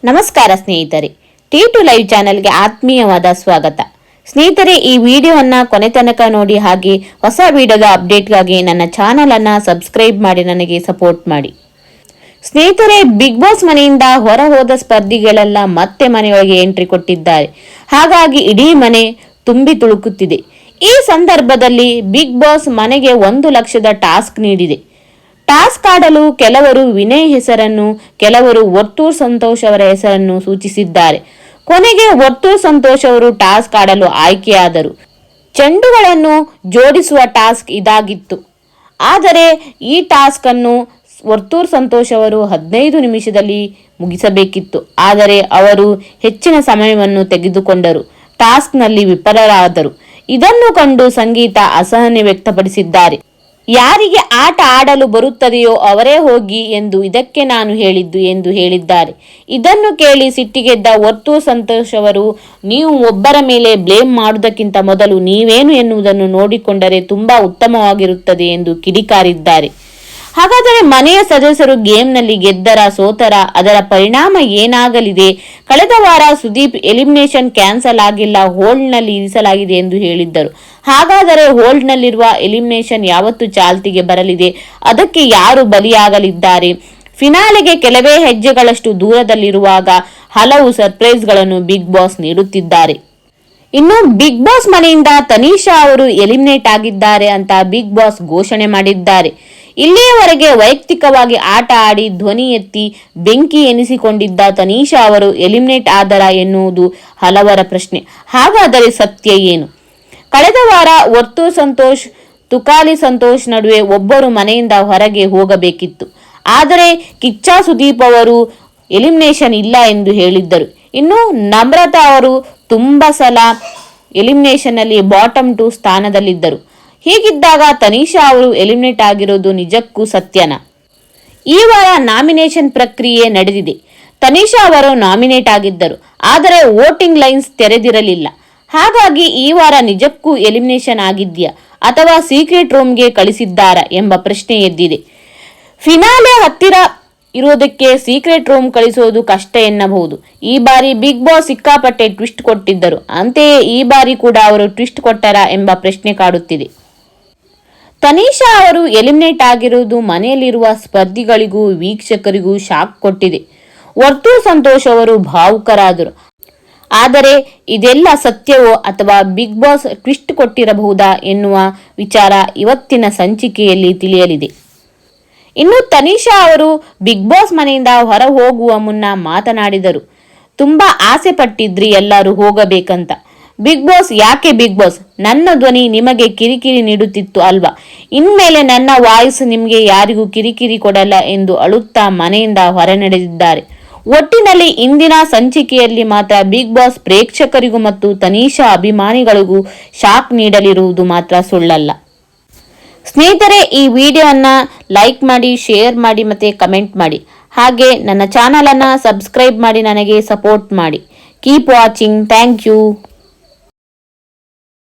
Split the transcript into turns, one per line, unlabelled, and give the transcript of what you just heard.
ನಮಸ್ಕಾರ ಸ್ನೇಹಿತರೆ, T two live ಚಾನೆಲ್ಗೆ ಆತ್ಮೀಯವಾದ ಸ್ವಾಗತ. ಸ್ನೇಹಿತರೆ, ಈ ವಿಡಿಯೋವನ್ನ ಕೊನೆ ತನಕ ನೋಡಿ, ಹಾಗೆ ಹೊಸ ವಿಡಿಯೋದ ಅಪ್ಡೇಟ್ಗಾಗಿ ನನ್ನ ಚಾನೆಲ್ ಅನ್ನ ಸಬ್ಸ್ಕ್ರೈಬ್ ಮಾಡಿ ನನಗೆ ಸಪೋರ್ಟ್ ಮಾಡಿ. ಸ್ನೇಹಿತರೆ, ಬಿಗ್ ಬಾಸ್ ಮನೆಯಿಂದ ಹೊರ ಹೋದ ಸ್ಪರ್ಧಿಗಳೆಲ್ಲ ಮತ್ತೆ ಮನೆಯೊಳಗೆ ಎಂಟ್ರಿ ಕೊಟ್ಟಿದ್ದಾರೆ. ಹಾಗಾಗಿ ಇಡೀ ಮನೆ ತುಂಬಿ ತುಳುಕುತ್ತಿದೆ. ಈ ಸಂದರ್ಭದಲ್ಲಿ ಬಿಗ್ ಬಾಸ್ ಮನೆಗೆ 1 ಲಕ್ಷದ ಟಾಸ್ಕ್ ನೀಡಿದೆ. ಟಾಸ್ಕ್ ಆಡಲು ಕೆಲವರು ವಿನಯ್ ಹೆಸರನ್ನು, ಕೆಲವರು ವರ್ತೂರ್ ಸಂತೋಷ್ ಅವರ ಹೆಸರನ್ನು ಸೂಚಿಸಿದ್ದಾರೆ. ಕೊನೆಗೆ ವರ್ತೂರ್ ಸಂತೋಷ್ ಅವರು ಟಾಸ್ಕ್ ಆಡಲು ಆಯ್ಕೆಯಾದರು. ಚೆಂಡುಗಳನ್ನು ಜೋಡಿಸುವ ಟಾಸ್ಕ್ ಇದಾಗಿತ್ತು. ಆದರೆ ಈ ಟಾಸ್ಕ್ ಅನ್ನು ವರ್ತೂರ್ ಸಂತೋಷ್ ಅವರು 15 ನಿಮಿಷದಲ್ಲಿ ಮುಗಿಸಬೇಕಿತ್ತು. ಆದರೆ ಅವರು ಹೆಚ್ಚಿನ ಸಮಯವನ್ನು ತೆಗೆದುಕೊಂಡರು. ಟಾಸ್ಕ್ನಲ್ಲಿ ವಿಫಲರಾದರು. ಇದನ್ನು ಕಂಡು ಸಂಗೀತ ಅಸಹನೆ ವ್ಯಕ್ತಪಡಿಸಿದ್ದಾರೆ. ಯಾರಿಗೆ ಆಟ ಆಡಲು ಬರುತ್ತದೆಯೋ ಅವರೇ ಹೋಗಿ ಎಂದು ಇದಕ್ಕೆ ನಾನು ಹೇಳಿದ್ದು ಎಂದು ಹೇಳಿದ್ದಾರೆ. ಇದನ್ನು ಕೇಳಿ ಸಿಟ್ಟಿಗೆದ್ದ ವರ್ತೂರ್ ಸಂತೋಷ್ ಅವರು, ನೀವು ಒಬ್ಬರ ಮೇಲೆ ಬ್ಲೇಮ್ ಮಾಡುವುದಕ್ಕಿಂತ ಮೊದಲು ನೀವೇನು ಎನ್ನುವುದನ್ನು ನೋಡಿಕೊಂಡರೆ ತುಂಬಾ ಉತ್ತಮವಾಗಿರುತ್ತದೆ ಎಂದು ಕಿಡಿಕಾರಿದ್ದಾರೆ. ಹಾಗಾದರೆ ಮನೆಯ ಸದಸ್ಯರು ಗೇಮ್ನಲ್ಲಿ ಗೆದ್ದರ ಸೋತರ, ಅದರ ಪರಿಣಾಮ ಏನಾಗಲಿದೆ? ಕಳೆದ ವಾರ ಸುದೀಪ್ ಎಲಿಮಿನೇಷನ್ ಕ್ಯಾನ್ಸಲ್ ಆಗಿಲ್ಲ, ಹೋಲ್ಡ್ನಲ್ಲಿ ಇರಿಸಲಾಗಿದೆ ಎಂದು ಹೇಳಿದ್ದರು. ಹಾಗಾದರೆ ಹೋಲ್ಡ್ನಲ್ಲಿರುವ ಎಲಿಮಿನೇಷನ್ ಯಾವತ್ತು ಚಾಲ್ತಿಗೆ ಬರಲಿದೆ? ಅದಕ್ಕೆ ಯಾರು ಬಲಿಯಾಗಲಿದ್ದಾರೆ? ಫಿನಾಲೆಗೆ ಕೆಲವೇ ಹೆಜ್ಜೆಗಳಷ್ಟು ದೂರದಲ್ಲಿರುವಾಗ ಹಲವು ಸರ್ಪ್ರೈಸ್ಗಳನ್ನು ಬಿಗ್ ಬಾಸ್ ನೀಡುತ್ತಿದ್ದಾರೆ. ಇನ್ನು ಬಿಗ್ ಬಾಸ್ ಮನೆಯಿಂದ ತನಿಷಾ ಅವರು ಎಲಿಮಿನೇಟ್ ಆಗಿದ್ದಾರೆ ಅಂತ ಬಿಗ್ ಬಾಸ್ ಘೋಷಣೆ ಮಾಡಿದ್ದಾರೆ. ಇಲ್ಲಿಯವರೆಗೆ ವೈಯಕ್ತಿಕವಾಗಿ ಆಟ ಆಡಿ ಧ್ವನಿ ಎತ್ತಿ ಬೆಂಕಿ ಎನಿಸಿಕೊಂಡಿದ್ದ ತನಿಷಾ ಅವರು ಎಲಿಮಿನೇಟ್ ಆದರ ಎನ್ನುವುದು ಹಲವರ ಪ್ರಶ್ನೆ. ಹಾಗಾದರೆ ಸತ್ಯ ಏನು? ಕಳೆದ ವಾರ ವರ್ತೂರ್ ಸಂತೋಷ್, ತುಕಾಲಿ ಸಂತೋಷ್ ನಡುವೆ ಒಬ್ಬರು ಮನೆಯಿಂದ ಹೊರಗೆ ಹೋಗಬೇಕಿತ್ತು. ಆದರೆ ಕಿಚ್ಚ ಸುದೀಪ್ ಅವರು ಎಲಿಮಿನೇಷನ್ ಇಲ್ಲ ಎಂದು ಹೇಳಿದ್ದರು. ಇನ್ನು ನಮ್ರತಾ ಅವರು ತುಂಬಾ ಸಲ ಎಲಿಮಿನೇಷನ್ ನಲ್ಲಿ ಬಾಟಮ್ 2 ಸ್ಥಾನದಲ್ಲಿದ್ದರು. ಹೀಗಿದ್ದಾಗ ತನಿಷಾ ಅವರು ಎಲಿಮಿನೇಟ್ ಆಗಿರೋದು ನಿಜಕ್ಕೂ ಸತ್ಯನಾ? ಈ ವಾರ ನಾಮಿನೇಷನ್ ಪ್ರಕ್ರಿಯೆ ನಡೆದಿದೆ. ತನಿಷಾ ಅವರು ನಾಮಿನೇಟ್ ಆಗಿದ್ದರು, ಆದರೆ ವೋಟಿಂಗ್ ಲೈನ್ಸ್ ತೆರೆದಿರಲಿಲ್ಲ. ಹಾಗಾಗಿ ಈ ವಾರ ನಿಜಕ್ಕೂ ಎಲಿಮಿನೇಷನ್ ಆಗಿದ್ಯಾ ಅಥವಾ ಸೀಕ್ರೆಟ್ ರೂಮ್ಗೆ ಕಳಿಸಿದ್ದಾರಾ ಎಂಬ ಪ್ರಶ್ನೆ ಎದ್ದಿದೆ. ಫಿನಾಲೆ ಹತ್ತಿರ ಇರೋದಕ್ಕೆ ಸೀಕ್ರೆಟ್ ರೂಮ್ ಕಳಿಸೋದು ಕಷ್ಟ ಎನ್ನಬಹುದು. ಈ ಬಾರಿ ಬಿಗ್ ಬಾಸ್ ಸಿಕ್ಕಾಪಟ್ಟೆ ಟ್ವಿಸ್ಟ್ ಕೊಟ್ಟಿದ್ದರು. ಅಂತೆಯೇ ಈ ಬಾರಿ ಕೂಡ ಅವರು ಟ್ವಿಸ್ಟ್ ಕೊಟ್ಟರಾ ಎಂಬ ಪ್ರಶ್ನೆ ಕಾಡುತ್ತಿದೆ. ತನಿಷಾ ಅವರು ಎಲಿಮಿನೇಟ್ ಆಗಿರುವುದು ಮನೆಯಲ್ಲಿರುವ ಸ್ಪರ್ಧಿಗಳಿಗೂ ವೀಕ್ಷಕರಿಗೂ ಶಾಕ್ ಕೊಟ್ಟಿದೆ. ವರ್ತೂರ್ ಸಂತೋಷ್ ಅವರು ಭಾವುಕರಾದರು. ಆದರೆ ಇದೆಲ್ಲ ಸತ್ಯವೋ ಅಥವಾ ಬಿಗ್ ಬಾಸ್ ಟ್ವಿಸ್ಟ್ ಕೊಟ್ಟಿರಬಹುದಾ ಎನ್ನುವ ವಿಚಾರ ಇವತ್ತಿನ ಸಂಚಿಕೆಯಲ್ಲಿ ತಿಳಿಯಲಿದೆ. ಇನ್ನು ತನಿಷಾ ಅವರು ಬಿಗ್ ಬಾಸ್ ಮನೆಯಿಂದ ಹೊರ ಹೋಗುವ ಮುನ್ನ ಮಾತನಾಡಿದರು. ತುಂಬಾ ಆಸೆ ಪಟ್ಟಿದ್ರಿ ಎಲ್ಲರೂ ಹೋಗಬೇಕಂತ. ಬಿಗ್ ಬಾಸ್ ಯಾಕೆ ಬಿಗ್ ಬಾಸ್? ನನ್ನ ಧ್ವನಿ ನಿಮಗೆ ಕಿರಿಕಿರಿ ನೀಡುತ್ತಿತ್ತು ಅಲ್ವಾ? ಇನ್ಮೇಲೆ ನನ್ನ ವಾಯ್ಸ್ ನಿಮಗೆ ಯಾರಿಗೂ ಕಿರಿಕಿರಿ ಕೊಡಲ್ಲ ಎಂದು ಅಳುತ್ತಾ ಮನೆಯಿಂದ ಹೊರ ನಡೆದಿದ್ದಾರೆ. ಒಟ್ಟಿನಲ್ಲಿ ಇಂದಿನ ಸಂಚಿಕೆಯಲ್ಲಿ ಮಾತ್ರ ಬಿಗ್ ಬಾಸ್ ಪ್ರೇಕ್ಷಕರಿಗೂ ಮತ್ತು ತನಿಷಾ ಅಭಿಮಾನಿಗಳಿಗೂ ಶಾಕ್ ನೀಡಲಿರುವುದು ಮಾತ್ರ ಸುಳ್ಳಲ್ಲ. ಸ್ನೇಹಿತರೆ, ಈ ವಿಡಿಯೋನ ಲೈಕ್ ಮಾಡಿ, ಶೇರ್ ಮಾಡಿ ಮತ್ತೆ ಕಮೆಂಟ್ ಮಾಡಿ. ಹಾಗೆ ನನ್ನ ಚಾನಲ್ ಅನ್ನ ಸಬ್ಸ್ಕ್ರೈಬ್ ಮಾಡಿ ನನಗೆ ಸಪೋರ್ಟ್ ಮಾಡಿ. Keep watching. Thank you.